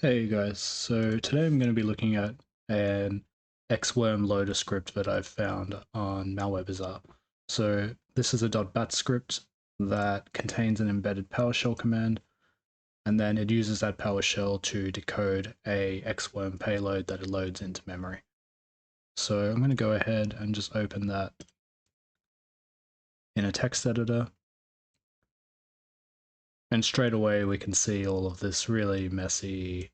Hey guys, so today I'm going to be looking at an Xworm loader script that I've found on Malware Bazaar. So this is a .bat script that contains an embedded PowerShell command, and then it uses that PowerShell to decode a Xworm payload that it loads into memory. So I'm going to go ahead and just open that in a text editor, and straight away we can see all of this really messy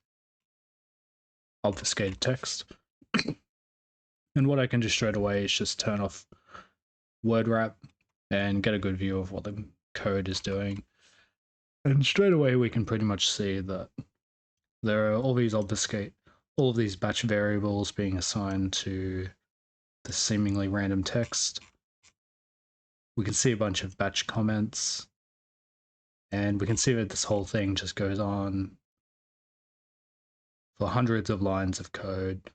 obfuscated text. And what I can do straight away is just turn off word wrap and get a good view of what the code is doing. And straight away we can pretty much see that there are all of these batch variables being assigned to the seemingly random text. We can see a bunch of batch comments, and we can see that this whole thing just goes on for hundreds of lines of code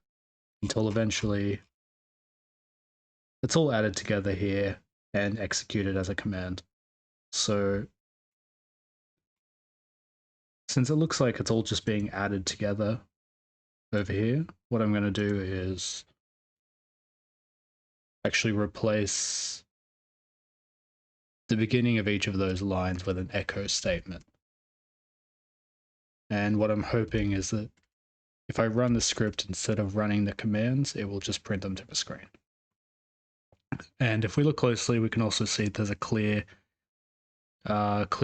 until eventually it's all added together here and executed as a command. So since it looks like it's all just being added together over here, what I'm going to do is actually replace the beginning of each of those lines with an echo statement. And what I'm hoping is that if I run the script instead of running the commands, it will just print them to the screen. And if we look closely, we can also see there's a clear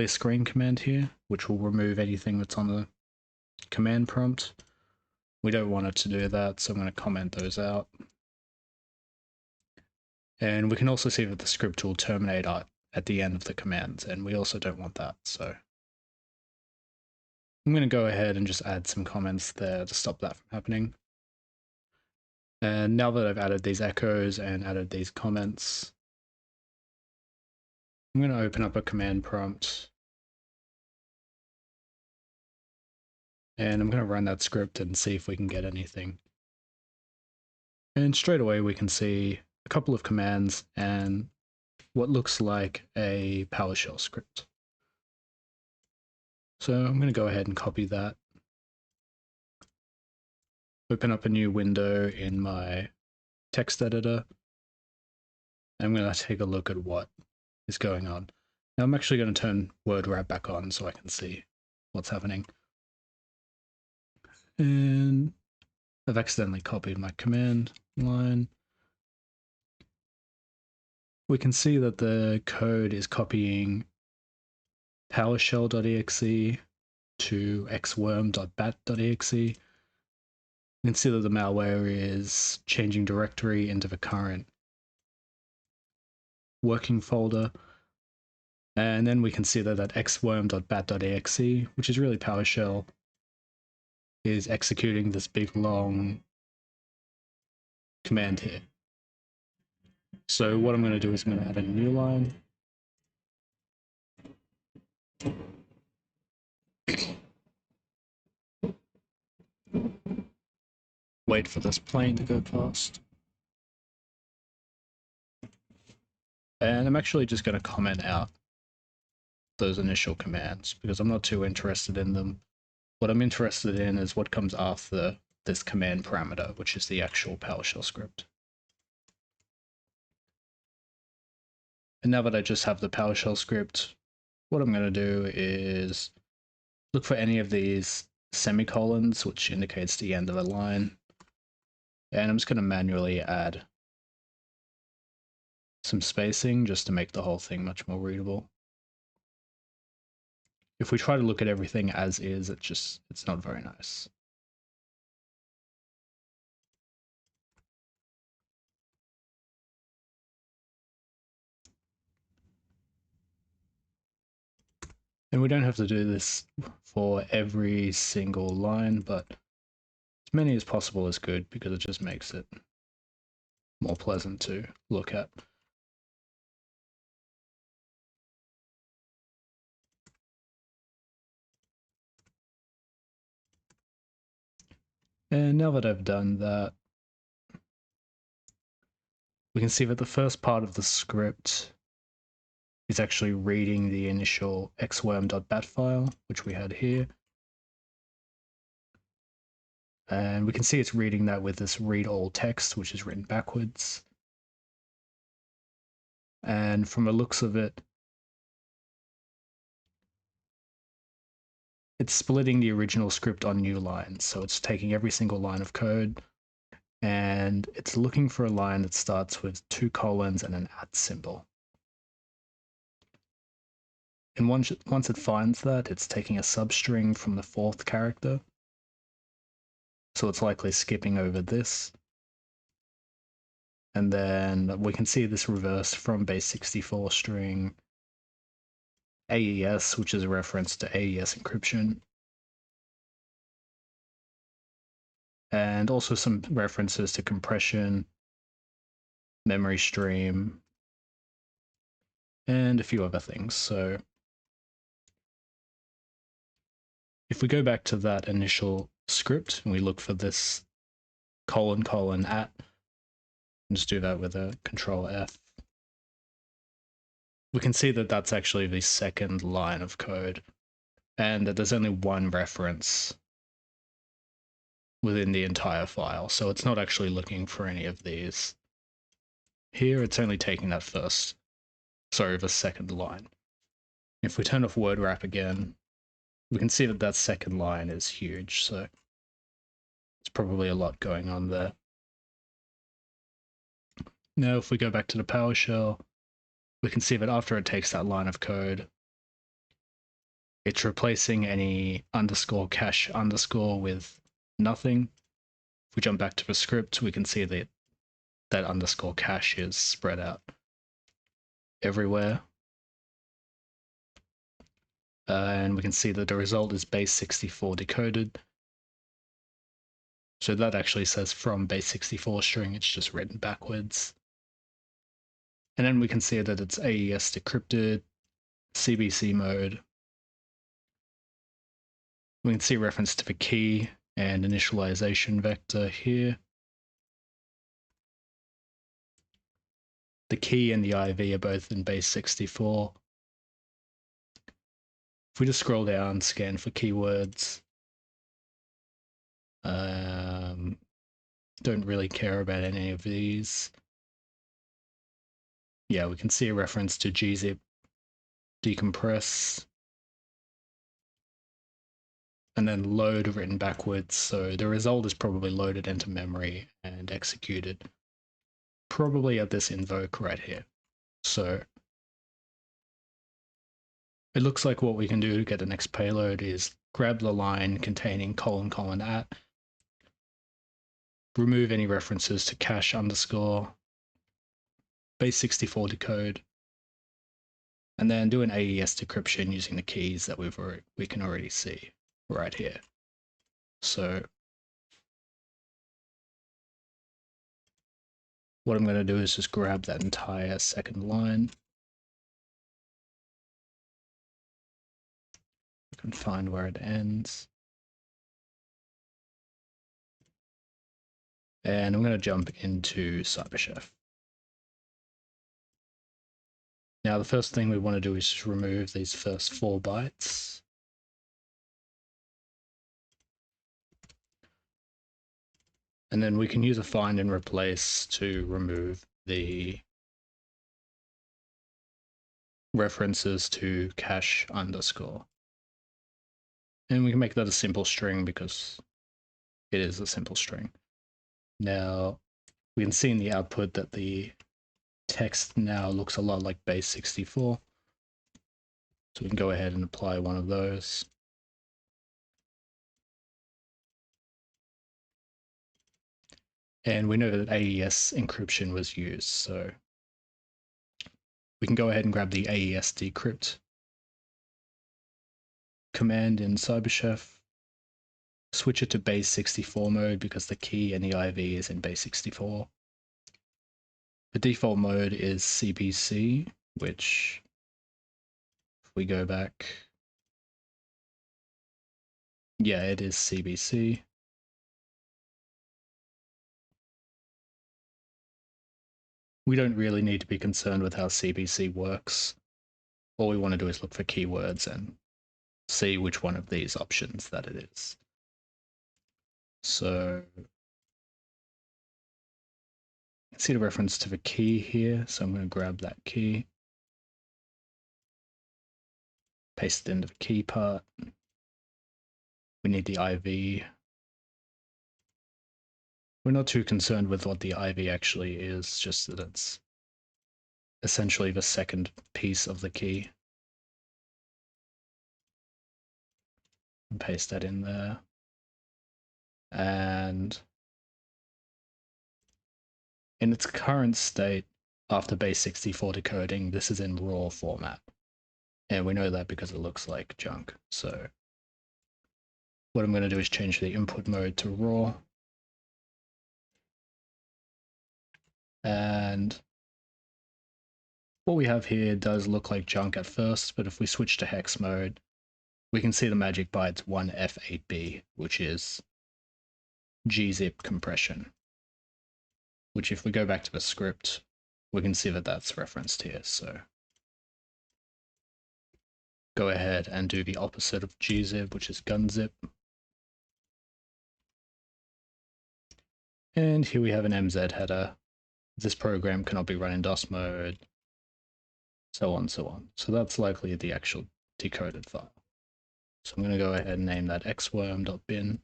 screen command here, which will remove anything that's on the command prompt. We don't want it to do that, so I'm going to comment those out. And we can also see that the script will terminate at the end of the commands, and we also don't want that. So I'm going to go ahead and just add some comments there to stop that from happening. And now that I've added these echoes and added these comments, I'm going to open up a command prompt. And I'm going to run that script and see if we can get anything. And straight away we can see a couple of commands and what looks like a PowerShell script. So I'm going to go ahead and copy that. Open up a new window in my text editor. I'm going to take a look at what is going on. Now I'm actually going to turn word wrap back on so I can see what's happening. And I've accidentally copied my command line. We can see that the code is copying PowerShell.exe to xworm.bat.exe. You can see that the malware is changing directory into the current working folder. And then we can see that xworm.bat.exe, which is really PowerShell, is executing this big long command here. So what I'm going to do is I'm going to add a new line. Wait for this plane to go past. And I'm actually just going to comment out those initial commands because I'm not too interested in them. What I'm interested in is what comes after this command parameter, which is the actual PowerShell script. And now that I just have the PowerShell script, what I'm going to do is look for any of these semicolons, which indicates the end of a line. And I'm just going to manually add some spacing just to make the whole thing much more readable. If we try to look at everything as is, it's not very nice. And we don't have to do this for every single line, but as many as possible is good because it just makes it more pleasant to look at. And now that I've done that, we can see that the first part of the script is actually reading the initial xworm.bat file, which we had here. And we can see it's reading that with this read all text, which is written backwards. And from the looks of it, it's splitting the original script on new lines. So it's taking every single line of code and it's looking for a line that starts with 2 colons and an @ symbol. And once it finds that, it's taking a substring from the 4th character. So it's likely skipping over this. And then we can see this reverse from base64 string AES, which is a reference to AES encryption. And also some references to compression, memory stream, and a few other things. So if we go back to that initial script and we look for this : @ just do that with a Control F. We can see that that's actually the 2nd line of code and that there's only one reference within the entire file. So it's not actually looking for any of these. Here, it's only taking that the 2nd line. If we turn off word wrap again, we can see that that 2nd line is huge. So it's probably a lot going on there. Now, if we go back to the PowerShell, we can see that after it takes that line of code, it's replacing any _cache _ with nothing. If we jump back to the script, we can see that that _cache is spread out everywhere. And we can see that the result is base64 decoded. So that actually says from base64 string, it's just written backwards. And then we can see that it's AES decrypted, CBC mode. We can see reference to the key and initialization vector here. The key and the IV are both in base64. If we just scroll down, scan for keywords, don't really care about any of these. Yeah, we can see a reference to gzip, decompress, and then load written backwards. So the result is probably loaded into memory and executed, probably at this invoke right here. So it looks like what we can do to get the next payload is grab the line containing : @ remove any references to cache _ base64 decode, and then do an AES decryption using the keys that we can already see right here. So what I'm going to do is just grab that entire 2nd line. I can find where it ends. And I'm going to jump into CyberChef. Now, the first thing we want to do is just remove these first 4 bytes. And then we can use a find and replace to remove the references to cache _ And we can make that a simple string because it is a simple string. Now, we can see in the output that the text now looks a lot like base64. So we can go ahead and apply one of those. And we know that AES encryption was used, so we can go ahead and grab the AES decrypt command in CyberChef, switch it to base64 mode because the key and the IV is in base64. The default mode is CBC, which, if we go back, yeah, it is CBC. We don't really need to be concerned with how CBC works. All we want to do is look for keywords and see which one of these options that it is. So see the reference to the key here, so I'm going to grab that key, paste it into the key part. We need the IV. We're not too concerned with what the IV actually is, just that it's essentially the second piece of the key. And paste that in there. And in its current state, after base 64 decoding, this is in raw format. And we know that because it looks like junk. So what I'm going to do is change the input mode to raw. And what we have here does look like junk at first, but if we switch to hex mode, we can see the magic bytes 1F8B, which is gzip compression. Which if we go back to the script, we can see that that's referenced here. So go ahead and do the opposite of gzip, which is gunzip. And here we have an MZ header. This program cannot be run in DOS mode, so on, so on. So that's likely the actual decoded file. So I'm going to go ahead and name that xworm.bin.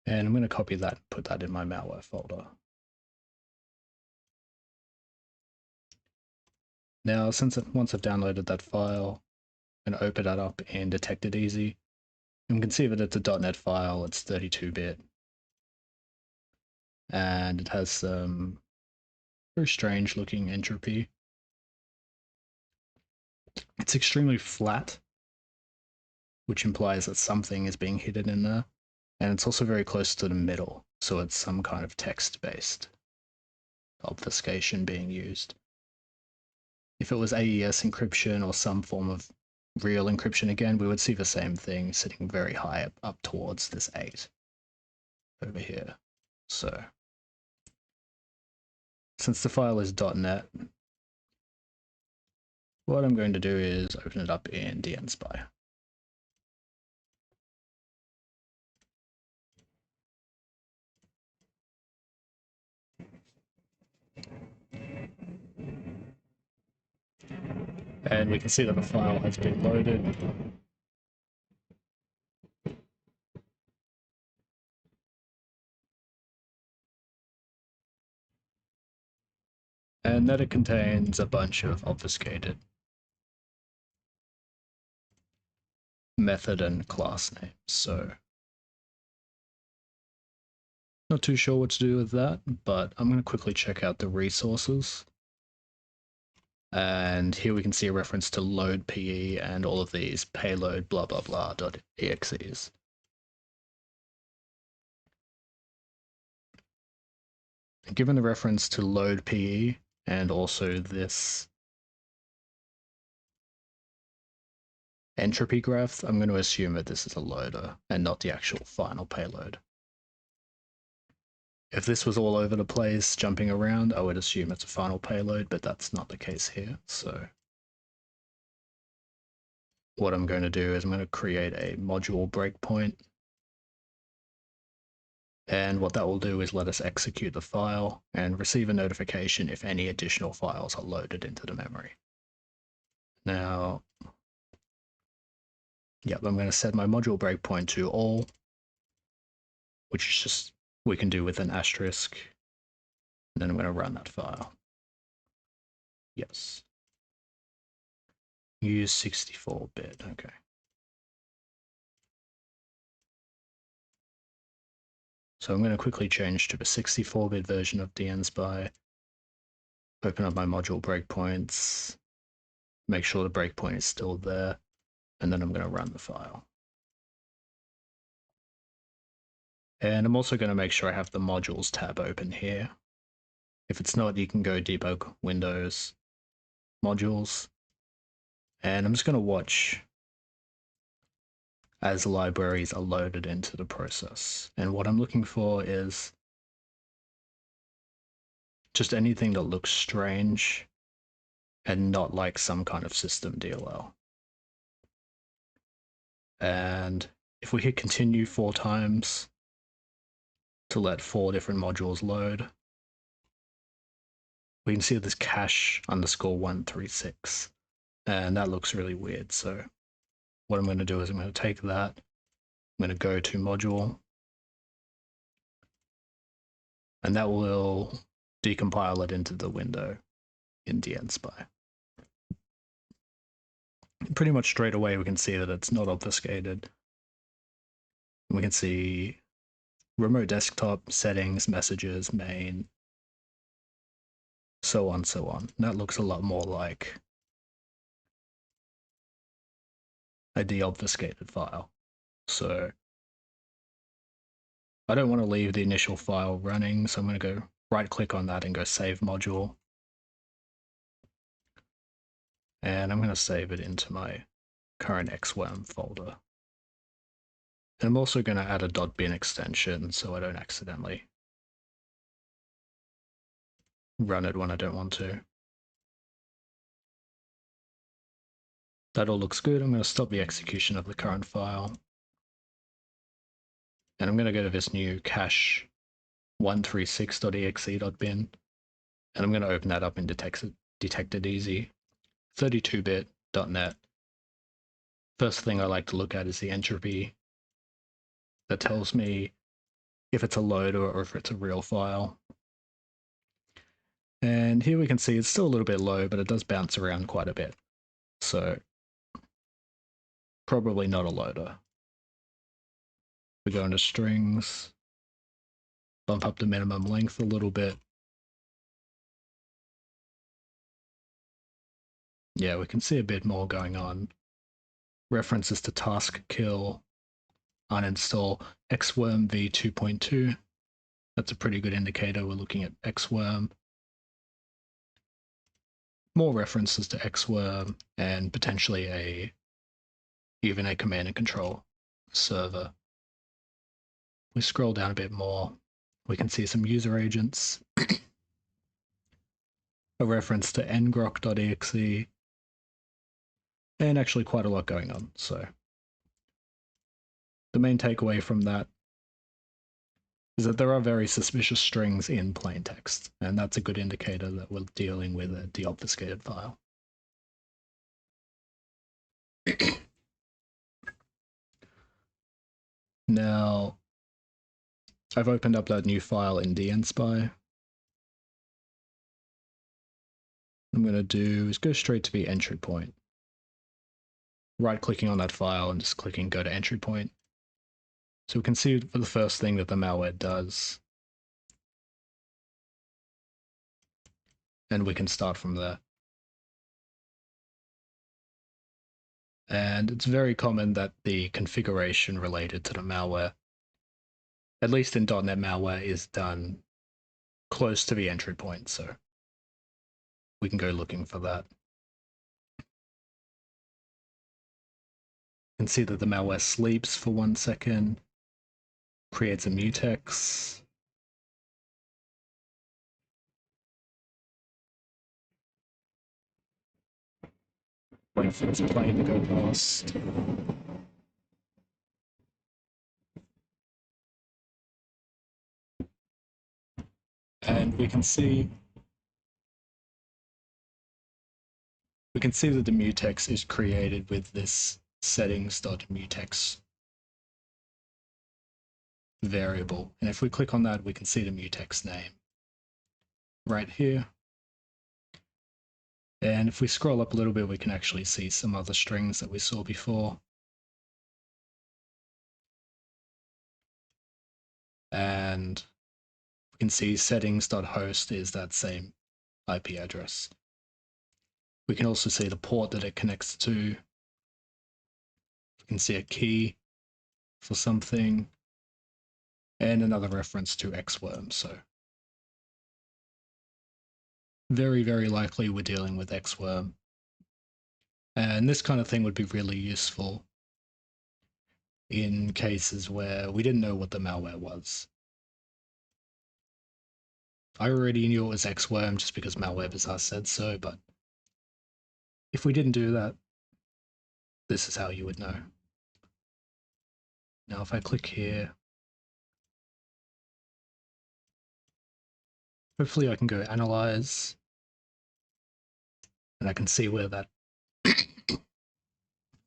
And I'm going to copy that and put that in my malware folder. Now, once I've downloaded that file, I'm going to open that up in Detected Easy. And we can see that it's a .NET file, it's 32-bit. And it has some very strange looking entropy. It's extremely flat, which implies that something is being hidden in there. And it's also very close to the middle, so it's some kind of text-based obfuscation being used. If it was AES encryption or some form of real encryption again, we would see the same thing sitting very high up towards this 8 over here. So since the file is .NET, what I'm going to do is open it up in DnSpy. And we can see that the file has been loaded. And that it contains a bunch of obfuscated method and class names. So not too sure what to do with that, but I'm going to quickly check out the resources. And here we can see a reference to load PE and all of these payload blah blah blah.exes. Given the reference to load PE and also this entropy graph, I'm going to assume that this is a loader and not the actual final payload. If this was all over the place, jumping around, I would assume it's a final payload, but that's not the case here. So what I'm going to do is I'm going to create a module breakpoint. And what that will do is let us execute the file and receive a notification if any additional files are loaded into the memory. Now, yep, I'm going to set my module breakpoint to all, which is just, we can do with an asterisk. And then I'm going to run that file. Yes. Use 64-bit, okay. So I'm going to quickly change to the 64-bit version of DnSpy, open up my module breakpoints, make sure the breakpoint is still there, and then I'm going to run the file. And I'm also going to make sure I have the modules tab open here. If it's not, you can go debug Windows, modules, and I'm just going to watch as libraries are loaded into the process. And what I'm looking for is just anything that looks strange and not like some kind of system DLL. And if we hit continue 4 times to let 4 different modules load, we can see this cache underscore 136, and that looks really weird. So what I'm going to do is I'm going to take that, I'm going to go to module, and that will decompile it into the window in DnSpy. Pretty much straight away we can see that it's not obfuscated. We can see remote desktop, settings, messages, main, so on, so on. And that looks a lot more like a deobfuscated file. So I don't want to leave the initial file running, so I'm going to go right click on that and go save module. And I'm going to save it into my current Xworm folder. And I'm also going to add a .bin extension so I don't accidentally run it when I don't want to. That all looks good. I'm going to stop the execution of the current file. And I'm going to go to this new cache 136.exe.bin. And I'm going to open that up in Detected Easy, 32-bit .NET. First thing I like to look at is the entropy. That tells me if it's a loader or if it's a real file. And here we can see it's still a little bit low, but it does bounce around quite a bit. So probably not a loader. We go into strings, bump up the minimum length a little bit. Yeah, we can see a bit more going on. References to task kill, uninstall Xworm v2.2. That's a pretty good indicator. We're looking at Xworm. More references to Xworm and potentially even a command and control server. We scroll down a bit more. We can see some user agents, a reference to ngrok.exe, and actually quite a lot going on. So the main takeaway from that is that there are very suspicious strings in plain text, and that's a good indicator that we're dealing with a deobfuscated file. Now, I've opened up that new file in DnSpy. What I'm going to do is go straight to the entry point. Right-clicking on that file and just clicking go to entry point. So we can see for the first thing that the malware does. And we can start from there. And it's very common that the configuration related to the malware, at least in .NET malware, is done close to the entry point, so we can go looking for that. You can see that the malware sleeps for 1 second, creates a mutex, wait for its plane to go past. And we can see that the mutex is created with this settings.mutex variable. And if we click on that, we can see the mutex name right here. And if we scroll up a little bit, we can actually see some other strings that we saw before. And we can see settings.host is that same IP address. We can also see the port that it connects to. We can see a key for something and another reference to Xworm. So very, very likely we're dealing with Xworm. And this kind of thing would be really useful in cases where we didn't know what the malware was. I already knew it was Xworm just because Malware Bazaar said so, but if we didn't do that, this is how you would know. Now if I click here, hopefully I can go analyze, and I can see where that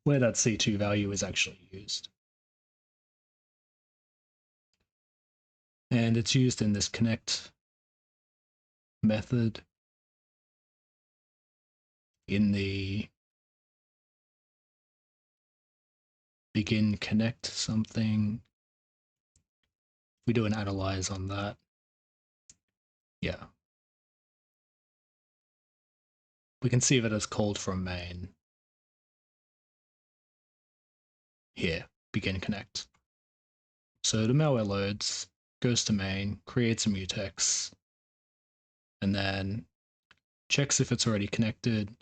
where that C2 value is actually used. And it's used in this connect method in the begin connect something. We do an analyze on that. Yeah. We can see that it's called from main. Here, begin connect. So the malware loads, goes to main, creates a mutex, and then checks if it's already connected,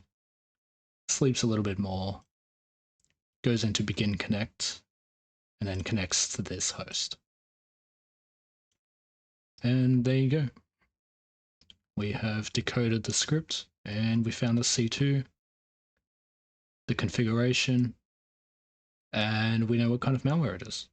sleeps a little bit more, goes into begin connect, and then connects to this host. And there you go. We have decoded the script, and we found the C2, the configuration, and we know what kind of malware it is.